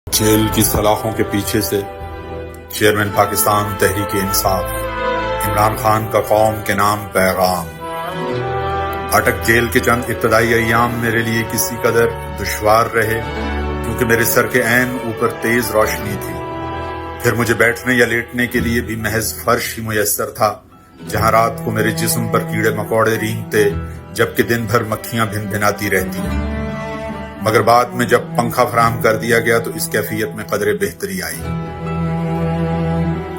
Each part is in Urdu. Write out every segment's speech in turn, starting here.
جیل کی سلاخوں کے پیچھے سے چیئرمین پاکستان تحریک انصاف عمران خان کا قوم کے نام پیغام۔ اٹک جیل کے چند ابتدائی ایام میرے لیے کسی قدر دشوار رہے کیونکہ میرے سر کے عین اوپر تیز روشنی تھی، پھر مجھے بیٹھنے یا لیٹنے کے لیے بھی محض فرش ہی میسر تھا جہاں رات کو میرے جسم پر کیڑے مکوڑے رینگتے جبکہ دن بھر مکھیاں بھن بھناتی رہتی۔ مگر بعد میں جب پنکھا فراہم کر دیا گیا تو اس کیفیت میں قدرے بہتری آئی۔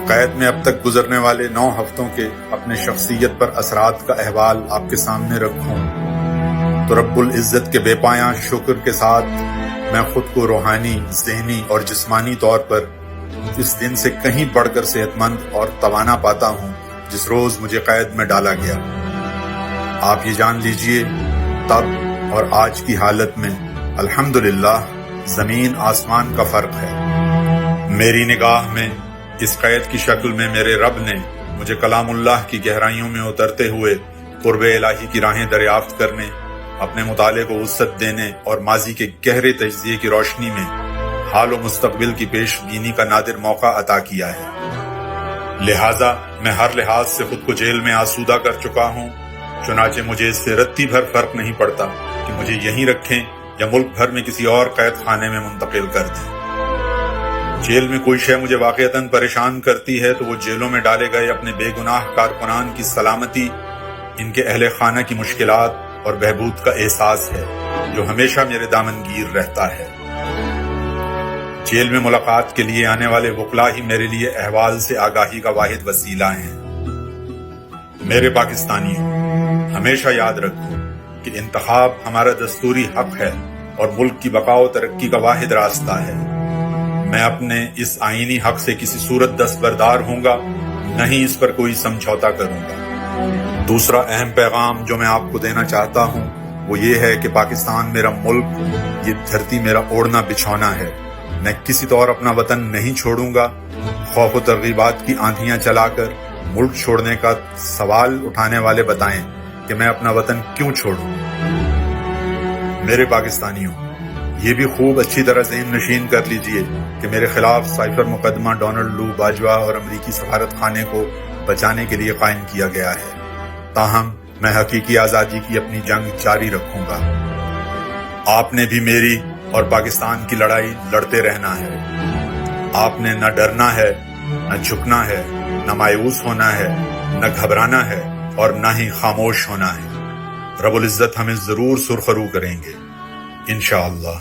قید میں اب تک گزرنے والے 9 ہفتوں کے اپنے شخصیت پر اثرات کا احوال آپ کے سامنے رکھوں تو رب العزت کے بے پایاں شکر کے ساتھ میں خود کو روحانی، ذہنی اور جسمانی طور پر اس دن سے کہیں بڑھ کر صحت مند اور توانا پاتا ہوں جس روز مجھے قید میں ڈالا گیا۔ آپ یہ جان لیجئے تب اور آج کی حالت میں الحمدللہ زمین آسمان کا فرق ہے۔ میری نگاہ میں اس قید کی شکل میں میرے رب نے مجھے کلام اللہ کی گہرائیوں میں اترتے ہوئے قرب الہی کی راہیں دریافت کرنے، اپنے مطالعے کو وسعت دینے اور ماضی کے گہرے تجزیے کی روشنی میں حال و مستقبل کی پیش بینی کا نادر موقع عطا کیا ہے۔ لہٰذا میں ہر لحاظ سے خود کو جیل میں آسودہ کر چکا ہوں، چنانچہ مجھے اس سے رتی بھر فرق نہیں پڑتا کہ مجھے یہیں رکھیں یا ملک بھر میں کسی اور قید خانے میں منتقل کر دیں۔ جیل میں کوئی شے مجھے واقعتاً پریشان کرتی ہے تو وہ جیلوں میں ڈالے گئے اپنے بے گناہ کارکنان کی سلامتی، ان کے اہل خانہ کی مشکلات اور بہبود کا احساس ہے جو ہمیشہ میرے دامنگیر رہتا ہے۔ جیل میں ملاقات کے لیے آنے والے وکلاء ہی میرے لیے احوال سے آگاہی کا واحد وسیلہ ہیں۔ میرے پاکستانیوں، ہمیشہ یاد رکھو کہ انتخاب ہمارا دستوری حق ہے اور ملک کی بقا و ترقی کا واحد راستہ ہے۔ میں اپنے اس آئینی حق سے کسی صورت دستبردار ہوں گا، نہ ہی اس پر کوئی سمجھوتا کروں گا۔ دوسرا اہم پیغام جو میں آپ کو دینا چاہتا ہوں وہ یہ ہے کہ پاکستان میرا ملک، یہ دھرتی میرا اوڑھنا بچھونا ہے۔ میں کسی طور اپنا وطن نہیں چھوڑوں گا۔ خوف و ترغیبات کی آندھیاں چلا کر ملک چھوڑنے کا سوال اٹھانے والے بتائیں کہ میں اپنا وطن کیوں چھوڑوں۔ میرے پاکستانیوں، یہ بھی خوب اچھی طرح ذہن نشین کر لیجئے کہ میرے خلاف سائفر مقدمہ ڈونلڈ لو باجوہ اور امریکی سفارت خانے کو بچانے کے لیے قائم کیا گیا ہے، تاہم میں حقیقی آزادی کی اپنی جنگ جاری رکھوں گا۔ آپ نے بھی میری اور پاکستان کی لڑائی لڑتے رہنا ہے۔ آپ نے نہ ڈرنا ہے، نہ جھکنا ہے، نہ مایوس ہونا ہے، نہ گھبرانا ہے اور نہ ہی خاموش ہونا ہے۔ رب العزت ہمیں ضرور سرخرو کریں گے انشاءاللہ۔